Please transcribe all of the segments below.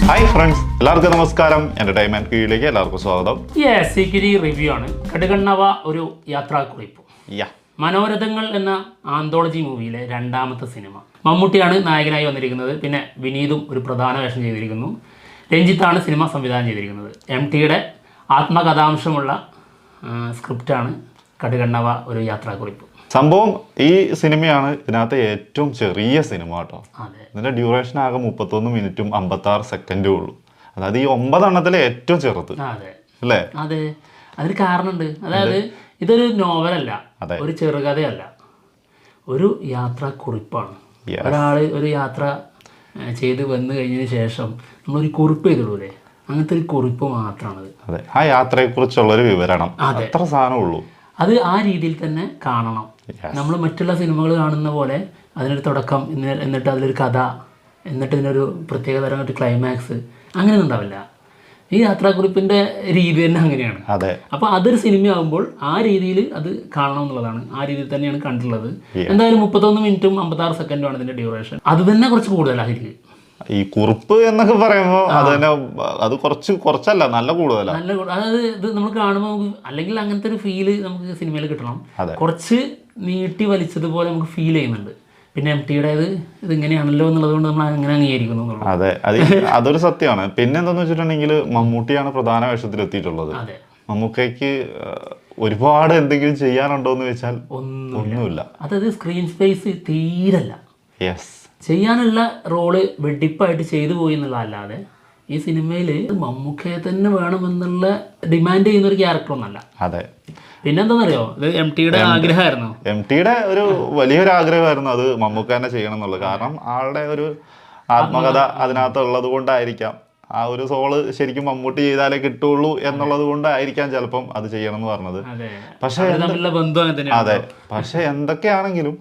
Hi friends, എല്ലാവർക്കും നമസ്കാരം. Entertainment കീഴിലേക്ക് എല്ലാവർക്കും സ്വാഗതം. റിവ്യൂ ആണ്. കടുകണ്ണവ ഒരു യാത്രാക്കുറിപ്പ്. മനോരഥങ്ങൾ എന്ന ആന്തോളജി മൂവിയിലെ രണ്ടാമത്തെ സിനിമ. മമ്മൂട്ടിയാണ് നായകനായി വന്നിരിക്കുന്നത്. പിന്നെ വിനീതും ഒരു പ്രധാന വേഷം ചെയ്തിരിക്കുന്നു. രഞ്ജിത്താണ് സിനിമ സംവിധാനം ചെയ്തിരിക്കുന്നത്. MTയുടെ ആത്മകഥാംശമുള്ള സ്ക്രിപ്റ്റാണ് കടുകണ്ണവ ഒരു യാത്രാക്കുറിപ്പ്. സംഭവം ഈ സിനിമയാണ് ഇതിനകത്ത് ഏറ്റവും ചെറിയ സിനിമ കേട്ടോ. ഇതിന്റെ ഡ്യൂറേഷൻ ആകെ 31 മിനിറ്റും 56 സെക്കൻഡും ഉള്ളൂ. അതായത് ഈ 9 എണ്ണത്തിലെ ഏറ്റവും ചെറുത് അല്ലേ? അതെ, അതിന് കാരണമുണ്ട്. അതായത് ഇതൊരു നോവലല്ല, ഒരു ചെറുകഥയല്ല, ഒരു യാത്രാക്കുറിപ്പാണ്. ഒരാള് ഒരു യാത്ര ചെയ്ത് വന്നു കഴിഞ്ഞതിന് ശേഷം നമ്മളൊരു കുറിപ്പ് ചെയ്തിടൂലേ, അങ്ങനത്തെ ഒരു കുറിപ്പ് മാത്രമാണത്. അതെ, ആ യാത്രയെ കുറിച്ചുള്ളൊരു വിവരണം, അത്ര സാധനം ഉള്ളൂ. അത് ആ രീതിയിൽ തന്നെ കാണണം. നമ്മൾ മറ്റുള്ള സിനിമകൾ കാണുന്ന പോലെ അതിനൊരു തുടക്കം, എന്നിട്ട് അതിലൊരു കഥ, എന്നിട്ട് ഇതിനൊരു പ്രത്യേക തരം ഒരു ക്ലൈമാക്സ്, അങ്ങനെയൊന്നും ഉണ്ടാവില്ല. ഈ യാത്രാക്കുറിപ്പിൻ്റെ രീതി തന്നെ അങ്ങനെയാണ്. അപ്പോൾ അതൊരു സിനിമയാകുമ്പോൾ ആ രീതിയിൽ അത് കാണണം എന്നുള്ളതാണ്. ആ രീതിയിൽ തന്നെയാണ് കണ്ടിട്ടുള്ളത്. എന്തായാലും 31 മിനിറ്റും 56 സെക്കൻഡുമാണ് ഇതിൻ്റെ ഡ്യൂറേഷൻ. അത് തന്നെ കുറച്ച് കൂടുതലാണ് ശരിക്കും. ഈ കുറിപ്പ് എന്നൊക്കെ പറയുമ്പോൾ അത് കുറച്ചല്ല, നല്ല കൂടുതലാണ്. അതായത് ഇത് നമ്മൾ കാണുമ്പോൾ അല്ലെങ്കിൽ അങ്ങനത്തെ ഒരു ഫീല് നമുക്ക് സിനിമയിൽ കിട്ടണം. കുറച്ച് നീട്ടി വലിച്ചതുപോലെ നമുക്ക് ഫീൽ ചെയ്യുന്നുണ്ട്. പിന്നെ MTയുടെ ഇത് ഇങ്ങനെയാണല്ലോ എന്നുള്ളത് കൊണ്ട് നമ്മൾ അങ്ങനെ അംഗീകരിക്കുന്നു. അതെ, അതൊരു സത്യമാണ്. പിന്നെ എന്താന്ന് വെച്ചിട്ടുണ്ടെങ്കിൽ മമ്മൂട്ടിയാണ് പ്രധാന വേഷത്തിൽ എത്തിയിട്ടുള്ളത്. മമ്മൂക്കയ്ക്ക് ഒരുപാട് എന്തെങ്കിലും ചെയ്യാനുണ്ടോ എന്ന് വെച്ചാൽ ഒന്നുമില്ല. അതായത് സ്ക്രീൻ സ്പേസ് തീരല്ല. യെസ്, ചെയ്യാനുള്ള റോള് വെടിപ്പായിട്ട് ചെയ്തു പോയി എന്നുള്ളതല്ലാതെ ഈ സിനിമയിൽ മമ്മൂക്കയെ തന്നെ വേണമെന്നുള്ള ഡിമാൻഡ് ചെയ്യുന്ന ഒരു ക്യാരക്ടറൊന്നല്ല. അതെ, പിന്നെന്താണെന്നറിയോ, ഇത് MTയുടെ ആഗ്രഹമായിരുന്നു. MTയുടെ ഒരു വലിയൊരു ആഗ്രഹമായിരുന്നു അത് മമ്മൂക്ക തന്നെ ചെയ്യണം എന്നുള്ളത്. കാരണം ആളുടെ ഒരു ആത്മകഥ അതിനകത്ത് ഉള്ളത് കൊണ്ടായിരിക്കാം, ആ ഒരു സോള് ശരിക്കും മമ്മൂട്ടി ചെയ്താലേ കിട്ടുള്ളൂ എന്നുള്ളത് കൊണ്ടായിരിക്കാം ചിലപ്പം അത് ചെയ്യണം എന്ന് പറഞ്ഞത്. അതെ, പക്ഷെ എന്തൊക്കെയാണെങ്കിലും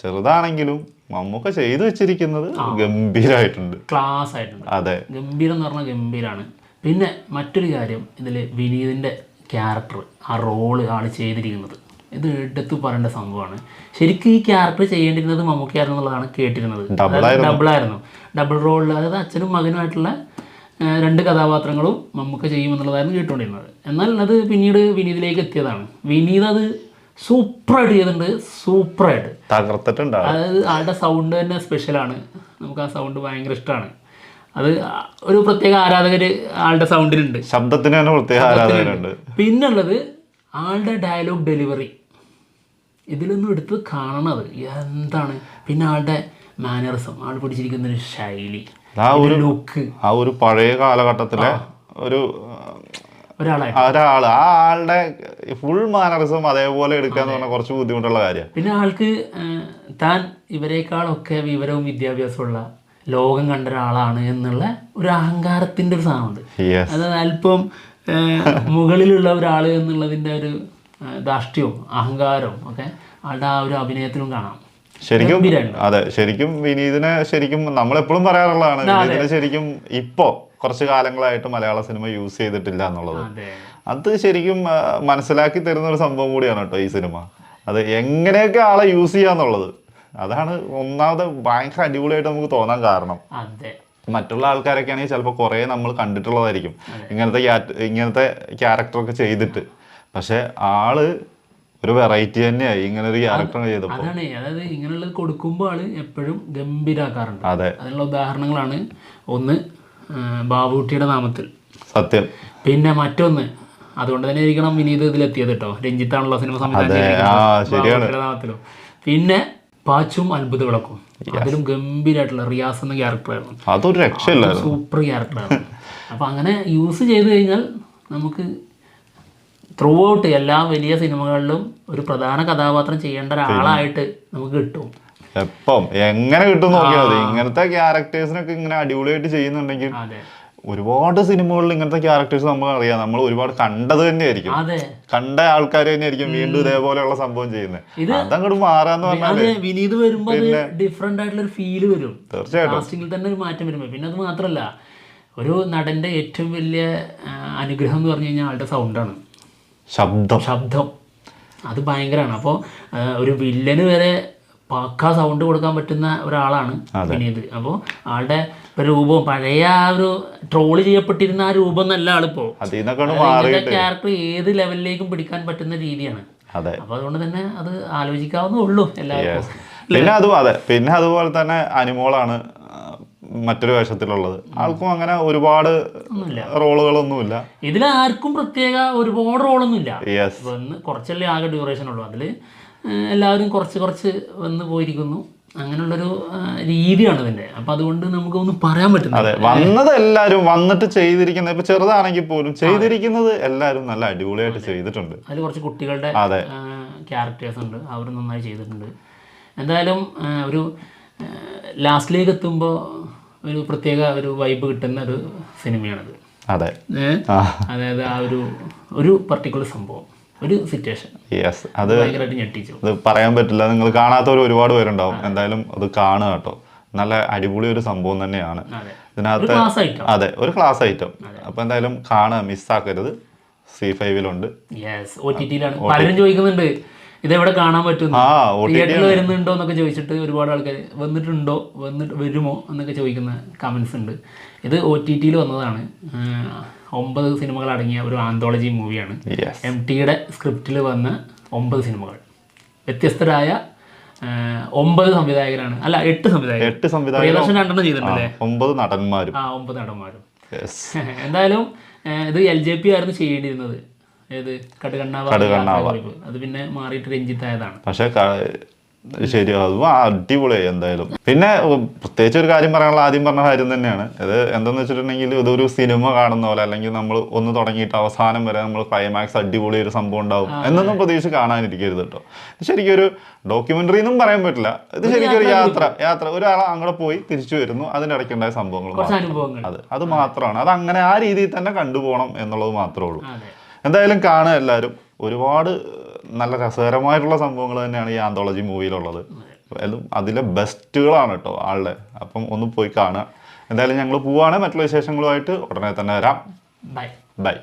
ചെറുതാണെങ്കിലും മമ്മൂക്ക ചെയ്തു വെച്ചിരിക്കുന്നത് ഗംഭീരമായിട്ടുണ്ട്, ക്ലാസ് ആയിട്ടുണ്ട്. അതെ, ഗംഭീരം എന്ന് പറഞ്ഞാൽ ഗംഭീരാണ്. പിന്നെ മറ്റൊരു കാര്യം, ഇതിൽ വിനീതിൻ്റെ ക്യാരക്ടർ, ആ റോള് ആൾ ചെയ്തിരിക്കുന്നത്, ഇത് എടുത്ത് പറയേണ്ട സംഭവമാണ്. ശരിക്കും ഈ ക്യാരക്ടർ ചെയ്യേണ്ടിരുന്നത് മമ്മൂക്കയായിരുന്നു എന്നുള്ളതാണ് കേട്ടിരുന്നത്. ഡബിളായിരുന്നു, ഡബിൾ റോളിൽ, അതായത് അച്ഛനും മകനുമായിട്ടുള്ള 2 കഥാപാത്രങ്ങളും മമ്മൂക്ക ചെയ്യുമെന്നുള്ളതായിരുന്നു കേട്ടുകൊണ്ടിരുന്നത്. എന്നാൽ അത് പിന്നീട് വിനീതിലേക്ക് എത്തിയതാണ്. വിനീത് അത് സൂപ്പറായിട്ട് ചെയ്തിട്ടുണ്ട്, സൂപ്പറായിട്ട് തകർത്തിട്ടുണ്ട്. അതായത് ആളുടെ സൗണ്ട് തന്നെ സ്പെഷ്യലാണ്. നമുക്ക് ആ സൗണ്ട് ഭയങ്കര ഇഷ്ടമാണ്. അത് ഒരു പ്രത്യേക ആരാധകര് ആളുടെ സൗണ്ടിനുണ്ട്, ശബ്ദത്തിന് തന്നെ പ്രത്യേക ആരാധകരുണ്ട്. പിന്നുള്ളത് ആളുടെ ഡയലോഗ് ഡെലിവറി, ഇതിലൊന്നും എടുത്ത് കാണണത് എന്താണ്. പിന്നെ ആളുടെ മാനറിസം, ആൾ പിടിച്ചിരിക്കുന്നൊരു ശൈലി, ലുക്ക്, ആ ഒരു പഴയ കാലഘട്ടത്തിലെ ഒരാള് ആ ആളുടെ ഫുൾ മാനറിസം അതേപോലെ എടുക്കാന്ന് പറഞ്ഞാൽ കുറച്ച് ബുദ്ധിമുട്ടുള്ള കാര്യമാണ്. പിന്നെ ആൾക്ക് താൻ ഇവരെക്കാളൊക്കെ വിവരവും വിദ്യാഭ്യാസമുള്ള ലോകം കണ്ട ഒരാളാണ് എന്നുള്ള ഒരു അഹങ്കാരത്തിന്റെ ഒരു സാധനമുണ്ട്. അതായത് അല്പം മുകളിലുള്ള ഒരാൾ എന്നുള്ളതിന്റെ ഒരു ധാർഷ്ട്യവും അഹങ്കാരവും ഒക്കെ ആളുടെ ആ ഒരു അഭിനയത്തിലും കാണാം. ശരിക്കും അതെ, ശരിക്കും വിനീതിനെ ശരിക്കും നമ്മളെപ്പോഴും പറയാറുള്ളതാണ്, വിനീതിനെ ശരിക്കും ഇപ്പോ കുറച്ച് കാലങ്ങളായിട്ട് മലയാള സിനിമ യൂസ് ചെയ്തിട്ടില്ല എന്നുള്ളത്. അത് ശരിക്കും മനസ്സിലാക്കി തരുന്ന ഒരു സംഭവം കൂടിയാണ് കേട്ടോ ഈ സിനിമ. അത് എങ്ങനെയൊക്കെ ആളെ യൂസ് ചെയ്യാന്നുള്ളത്, അതാണ് ഒന്നാമത് ഭയങ്കര അടിപൊളിയായിട്ട് നമുക്ക് തോന്നാൻ കാരണം. മറ്റുള്ള ആൾക്കാരൊക്കെ ആണെങ്കിൽ ചിലപ്പോൾ കുറേ നമ്മൾ കണ്ടിട്ടുള്ളതായിരിക്കും ഇങ്ങനത്തെ ക്യാരക്ടറൊക്കെ ചെയ്തിട്ട്, പക്ഷെ ആള് ഒരു വെറൈറ്റി തന്നെയായി ഇങ്ങനെ ഒരു ക്യാരക്ടർ ചെയ്തപ്പോൾ. അതാണ്, അതായത് ഇങ്ങനെയുള്ളത് കൊടുക്കുമ്പോൾ ആള് എപ്പോഴും ഗംഭീരാക്കാറുണ്ട്. അതിനുള്ള ഉദാഹരണങ്ങളാണ് ഒന്ന് ബാബുട്ടിയുടെ നാമത്തിൽ, സത്യം. പിന്നെ മറ്റൊന്ന്, അതുകൊണ്ട് തന്നെ ആയിരിക്കണം വിനീത് ഇതിലെത്തിയത് കേട്ടോ, രഞ്ജിത്താണല്ലോ സിനിമ സംവിധാനം നാമത്തിലും. പിന്നെ പാച്ചും അത്ഭുത വിളക്കും, അതിലും ഗംഭീരമായിട്ടുള്ള റിയാസ് എന്ന ക്യാരക്ടറായിരുന്നു. അതൊരു രക്ഷയില്ല, സൂപ്പർ ക്യാരക്ടറായിരുന്നു. അപ്പം അങ്ങനെ യൂസ് ചെയ്ത് കഴിഞ്ഞാൽ നമുക്ക് ത്രൂ ഔട്ട് എല്ലാ വലിയ സിനിമകളിലും ഒരു പ്രധാന കഥാപാത്രം ചെയ്യേണ്ട ഒരാളായിട്ട് നമുക്ക് കിട്ടും. എപ്പം എങ്ങനെ കിട്ടും നോക്കിയാൽ മതി. ഇങ്ങനത്തെ ക്യാരക്ടേഴ്സിനൊക്കെ ഇങ്ങനെ അടിപൊളിയായിട്ട് ചെയ്യുന്നുണ്ടെങ്കിൽ ഒരുപാട് സിനിമകളിൽ ഇങ്ങനത്തെ ക്യാരക്ടേഴ്സ് നമുക്ക് അറിയാം, നമ്മൾ ഒരുപാട് കണ്ടത് തന്നെയായിരിക്കും, കണ്ട ആൾക്കാർ തന്നെയായിരിക്കും വീണ്ടും ഇതേപോലെയുള്ള സംഭവം ചെയ്യുന്നത്. അതങ്ങോട്ട് മാറാന്ന് പറഞ്ഞാൽ വിനീത് വരുമ്പോൾ ഡിഫറെന്റ് ആയിട്ടുള്ള ഒരു ഫീല് വരും. തീർച്ചയായിട്ടും കാസ്റ്റിംഗിൽ തന്നെ ഒരു മാറ്റം വരുമ്പോൾ. പിന്നെ അത് മാത്രമല്ല, ഒരു നടന്റെ ഏറ്റവും വലിയ അനുഗ്രഹം എന്ന് പറഞ്ഞു കഴിഞ്ഞാൽ ആളുടെ സൗണ്ടാണ്, ശബ്ദം. അത് ഭയങ്കരമാണ്. അപ്പോൾ ഒരു വില്ലന് വരെ പക്കാ സൗണ്ട് കൊടുക്കാൻ പറ്റുന്ന ഒരാളാണ് വിനീത്. അപ്പോൾ ആളുടെ രൂപവും പഴയ ആ ഒരു ട്രോള് ചെയ്യപ്പെട്ടിരുന്ന ആ രൂപം എന്നല്ല ആളിപ്പോ. ക്യാരക്ടർ ഏത് ലെവലിലേക്കും പിടിക്കാൻ പറ്റുന്ന രീതിയാണ്. അപ്പൊ അതുകൊണ്ട് തന്നെ അത് ആലോചിക്കാവുന്നേ ഉള്ളൂ എല്ലാവർക്കും. പിന്നെ അതുപോലെ തന്നെ അനിമോളാണ് മറ്റൊരു വേഷത്തിലുള്ളത്. ആൾക്കും അങ്ങനെ ഒരുപാട് റോളുകളൊന്നുമില്ല. ഇതിലാർക്കും പ്രത്യേക ഒരുപാട് റോളൊന്നുമില്ല. കുറച്ചല്ലേ ആകെ ഡ്യൂറേഷൻ ഉള്ളൂ. അതില് എല്ലാവരും കുറച്ച് വന്ന് പോയിരിക്കുന്നു. അങ്ങനെയുള്ളൊരു രീതിയാണ് ഇതിന്റെ. അപ്പൊ അതുകൊണ്ട് നമുക്കൊന്നും പറയാൻ പറ്റുന്നില്ല. വന്നത് എല്ലാവരും വന്നിട്ട് ചെയ്തിരിക്കുന്നത്, ഇപ്പൊ ചെറുതാണെങ്കിൽ പോലും ചെയ്തിരിക്കുന്നത് എല്ലാവരും നല്ല അടിപൊളിയായിട്ട് ചെയ്തിട്ടുണ്ട്. അതിൽ കുറച്ച് കുട്ടികളുടെ ക്യാരക്ടേഴ്സ് ഉണ്ട്, അവർ നന്നായി ചെയ്തിട്ടുണ്ട്. എന്തായാലും ഒരു ലാസ്റ്റിലേക്ക് എത്തുമ്പോൾ ഒരു പ്രത്യേക ഒരു വൈബ് കിട്ടുന്ന ഒരു സിനിമയാണത്. അതായത് ആ ഒരു പർട്ടിക്കുലർ സംഭവം, ഒരു സിറ്റുവേഷൻ അത് ഭയങ്കരമായിട്ട് ഞെട്ടിച്ചു. അത് പറയാൻ പറ്റില്ല. നിങ്ങൾ കാണാത്തവർ ഒരുപാട് പേരുണ്ടാവും. എന്തായാലും അത് കാണുക കേട്ടോ. നല്ല അടിപൊളി ഒരു സംഭവം തന്നെയാണ് ഇതിനകത്ത്. ഒരു ക്ലാസ് ഐറ്റം. അപ്പൊ എന്തായാലും കാണുക, മിസ്സാക്കരുത്. C5-ലുണ്ട്. പലരും ചോദിക്കുന്നുണ്ട് ഇതെവിടെ കാണാൻ പറ്റും, തിയേറ്ററിൽ വരുന്നുണ്ടോ എന്നൊക്കെ ചോദിച്ചിട്ട് ഒരുപാട് ആൾക്കാർ വരുമോ എന്നൊക്കെ ചോദിക്കുന്ന കമന്റ്സ് ഉണ്ട്. ഇത് OTT-ൽ വന്നതാണ്. 9 സിനിമകൾ അടങ്ങിയ ഒരു ആന്തോളജി മൂവിയാണ്. MTയുടെ സ്ക്രിപ്റ്റിൽ വന്ന 9 സിനിമകൾ. വ്യത്യസ്തരായ 9 സംവിധായകരാണ്. അല്ല 8 സംവിധായകർ. പ്രിയദർശൻ 2 ചെയ്തിട്ടുണ്ടല്ലേ? 9 നടന്മാരും. എന്തായാലും ഇത് LJP ആയിരുന്നു ചെയ്യേണ്ടിയിരുന്നത്. അത് പിന്നെ മാറിയിട്ട് രഞ്ജിത്തായതാണ്. പക്ഷെ ശരി, അതും അടിപൊളിയായി എന്തായാലും. പിന്നെ പ്രത്യേകിച്ച് ഒരു കാര്യം പറയാനുള്ള ആദ്യം പറഞ്ഞ കാര്യം തന്നെയാണ്. ഇത് എന്താന്ന് വെച്ചിട്ടുണ്ടെങ്കിൽ ഇതൊരു സിനിമ കാണുന്ന പോലെ, അല്ലെങ്കിൽ നമ്മൾ ഒന്ന് തുടങ്ങിയിട്ട് അവസാനം വരെ നമ്മൾ ക്ലൈമാക്സ് അടിപൊളി ഒരു സംഭവം ഉണ്ടാവും എന്നൊന്നും പ്രതീക്ഷിച്ച് കാണാനിരിക്കരുത് കേട്ടോ. ശരിക്കും ഒരു ഡോക്യുമെന്ററി എന്നും പറയാൻ പറ്റില്ല. ഇത് ശരിക്കും ഒരു യാത്ര ഒരാൾ അങ്ങോട്ട് പോയി തിരിച്ചു വരുന്നു, അതിനിടയ്ക്കുണ്ടായ സംഭവങ്ങൾ അത് മാത്രമാണ്. അത് അങ്ങനെ ആ രീതിയിൽ തന്നെ കണ്ടുപോകണം എന്നുള്ളത് മാത്രമേ ഉള്ളൂ. എന്തായാലും കാണുക എല്ലാവരും. ഒരുപാട് നല്ല രസകരമായിട്ടുള്ള സംഭവങ്ങൾ തന്നെയാണ് ഈ ആന്തോളജി മൂവിയിലുള്ളത്. അതിലെ ബെസ്റ്റുകളാണ് കേട്ടോ ആളുടെ. അപ്പം ഒന്ന് പോയി കാണുക. എന്തായാലും ഞങ്ങൾ പോവാണ്. മറ്റുള്ള വിശേഷങ്ങളുമായിട്ട് ഉടനെ തന്നെ വരാം. ബൈ.